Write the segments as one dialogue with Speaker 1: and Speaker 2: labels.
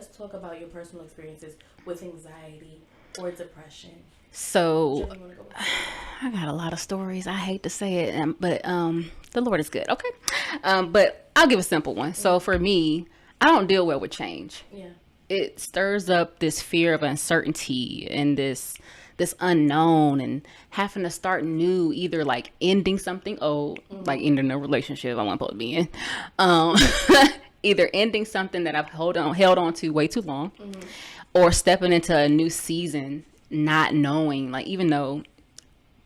Speaker 1: let's talk about your personal experiences with anxiety or depression.
Speaker 2: So I got a lot of stories. I hate to say it, but the Lord is good. Okay. But I'll give a simple one. So for me, I don't deal well with change.
Speaker 1: Yeah.
Speaker 2: It stirs up this fear of uncertainty and this unknown and having to start new, either like ending something old, like ending a relationship I wasn't supposed to be in, either ending something that I've held on to way too long, or stepping into a new season, not knowing, like, even though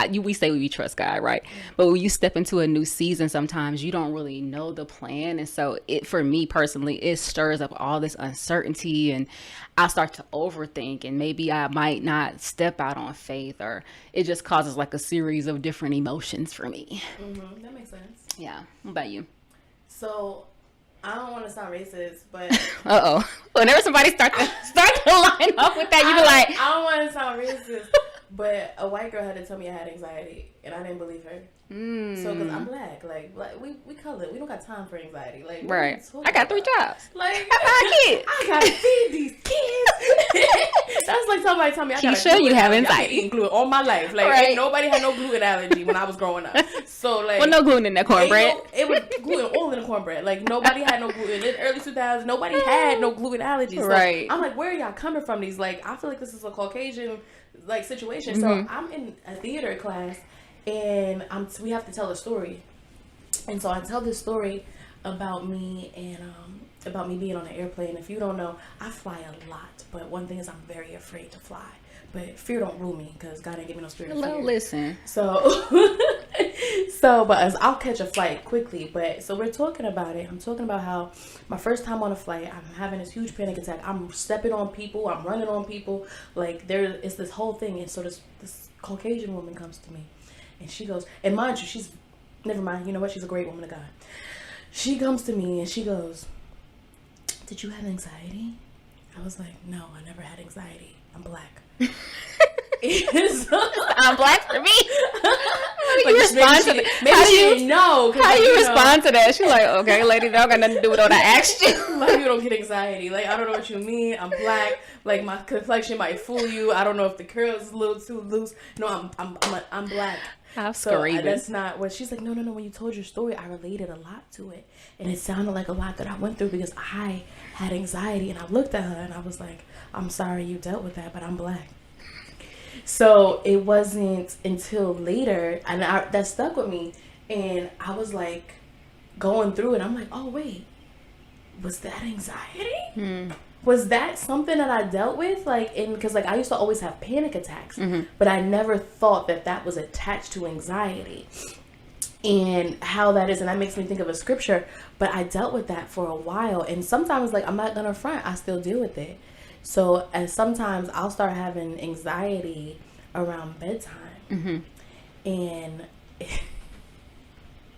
Speaker 2: we say we trust God, right? But when you step into a new season, sometimes you don't really know the plan. And so for me personally, it stirs up all this uncertainty, and I start to overthink, and maybe I might not step out on faith, or it just causes like a series of different emotions for me.
Speaker 1: Mm-hmm. That makes sense.
Speaker 2: Yeah. What about you?
Speaker 1: So I don't want to sound racist, but
Speaker 2: whenever somebody start to line up with that, you be like,
Speaker 1: I don't want to sound racist. But a white girl had to tell me I had anxiety, and I didn't believe her. So, because I'm black, like we colored, we don't got time for anxiety. Like,
Speaker 2: right? I got 3 jobs.
Speaker 1: Like,
Speaker 2: I
Speaker 1: gotta feed these kids. That's like somebody tell me I gotta.
Speaker 2: You have anxiety.
Speaker 1: I've been eating gluten all my life. Like, ain't nobody had no gluten allergy when I was growing up. So, like,
Speaker 2: no gluten in that cornbread.
Speaker 1: It was gluten all in the cornbread. Like, nobody had no gluten in the early 2000s. Nobody had no gluten allergies. So
Speaker 2: Right.
Speaker 1: I'm like, where are y'all coming from? These, like, I feel like this is a Caucasian like situation. So I'm in a theater class, and we have to tell a story, and so I tell this story about me and about me being on an airplane. If you don't know, I fly a lot, but one thing is I'm very afraid to fly. But fear don't rule me, because God ain't give me no spirit of fear.
Speaker 2: Listen.
Speaker 1: So, but I'll catch a flight quickly. But so we're talking about it. I'm talking about how my first time on a flight, I'm having this huge panic attack. I'm stepping on people. I'm running on people. Like, it's this whole thing. And so this Caucasian woman comes to me, and she goes, and mind you, never mind. You know what? She's a great woman of God. She comes to me and she goes, "Did you have anxiety?" I was like, "No, I never had anxiety. I'm black."
Speaker 2: I'm black for me. How do you
Speaker 1: respond to that?
Speaker 2: How do you respond to that? She's like, "Okay, lady, that don't got nothing to do with what I asked you."
Speaker 1: Like, you don't get anxiety. Like, I don't know what you mean. I'm black. Like, my complexion might fool you. I don't know if the curls is a little too loose. No, I'm black. So that's not what she's like. No. When you told your story, I related a lot to it, and it sounded like a lot that I went through because I had anxiety. And I looked at her and I was like, "I'm sorry you dealt with that, but I'm black." So it wasn't until later, and that stuck with me, and I was like going through it. I'm like, "Oh wait, was that anxiety? Was that something that I dealt with?" Like, because like I used to always have panic attacks, but I never thought that was attached to anxiety, and how that is, and that makes me think of a scripture. But I dealt with that for a while, and sometimes, like, I'm not gonna front, I still deal with it. So, and sometimes I'll start having anxiety around bedtime, and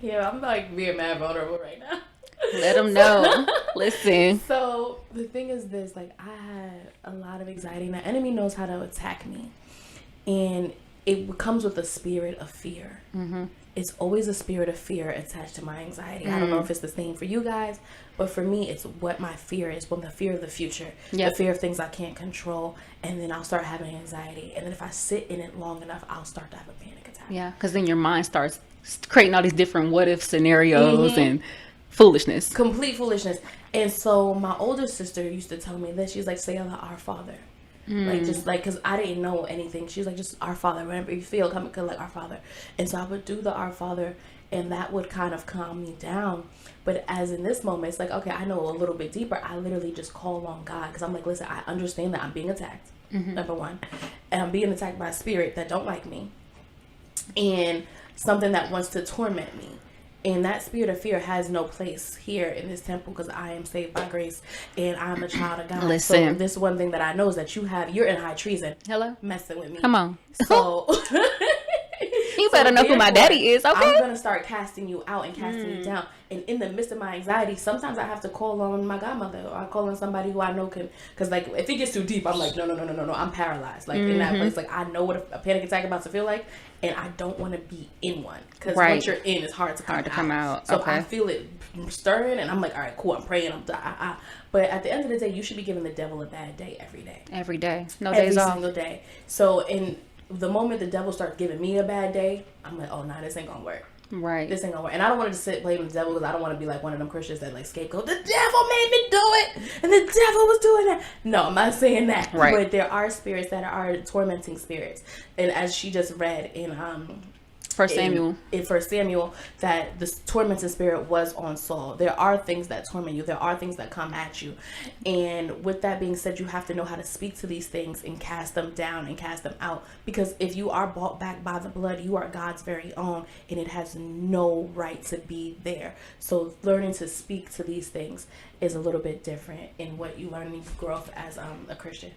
Speaker 1: I'm like being mad vulnerable right now.
Speaker 2: Let them know. Listen.
Speaker 1: So the thing is this, like, I had a lot of anxiety, and the enemy knows how to attack me, and it comes with a spirit of fear. It's always a spirit of fear attached to my anxiety. I don't know if it's the same for you guys, but for me, it's what my fear is. Well, the fear of the future, the fear of things I can't control, and then I'll start having anxiety. And then if I sit in it long enough, I'll start to have a panic attack.
Speaker 2: Yeah, because then your mind starts creating all these different what-if scenarios and foolishness.
Speaker 1: Complete foolishness. And so my older sister used to tell me this. She's like, "Say Our Father." Like, just like, because I didn't know anything. She was like, "Just Our Father, whenever you feel, come like Our Father." And so I would do the Our Father, and that would kind of calm me down. But as in this moment, it's like, okay, I know a little bit deeper. I literally just call on God, because I'm like, listen, I understand that I'm being attacked, number one, and I'm being attacked by a spirit that don't like me, and something that wants to torment me. And that spirit of fear has no place here in this temple, because I am saved by grace and I'm a child of God.
Speaker 2: Listen.
Speaker 1: So this one thing that I know is that you're in high treason.
Speaker 2: Hello?
Speaker 1: Messing with me.
Speaker 2: Come on.
Speaker 1: So
Speaker 2: You better know who my daddy is, okay?
Speaker 1: I'm going to start casting you out and casting you down. And in the midst of my anxiety, sometimes I have to call on my godmother, or I call on somebody who I know can, because like if it gets too deep, I'm like, no, I'm paralyzed. Like in that place, like I know what a panic attack about to feel like, and I don't want to be in one, because once you're in, it's hard to come out. So I feel it stirring, and I'm like, all right, cool, I'm praying, but at the end of the day, you should be giving the devil a bad day every day.
Speaker 2: Every day, no days off.
Speaker 1: Every single day. So in the moment the devil starts giving me a bad day, I'm like, oh, nah, this ain't gonna work.
Speaker 2: Right.
Speaker 1: This ain't gonna work. And I don't want to sit blame the devil, because I don't want to be like one of them Christians that like scapegoat. The devil made me do it, and the devil was doing that. No, I'm not saying that.
Speaker 2: Right.
Speaker 1: But there are spirits that are tormenting spirits, and as she just read in
Speaker 2: First Samuel,
Speaker 1: that the tormenting spirit was on Saul. There are things that torment you. There are things that come at you. And with that being said, you have to know how to speak to these things and cast them down and cast them out. Because if you are bought back by the blood, you are God's very own, and it has no right to be there. So learning to speak to these things is a little bit different in what you learn in growth as a Christian.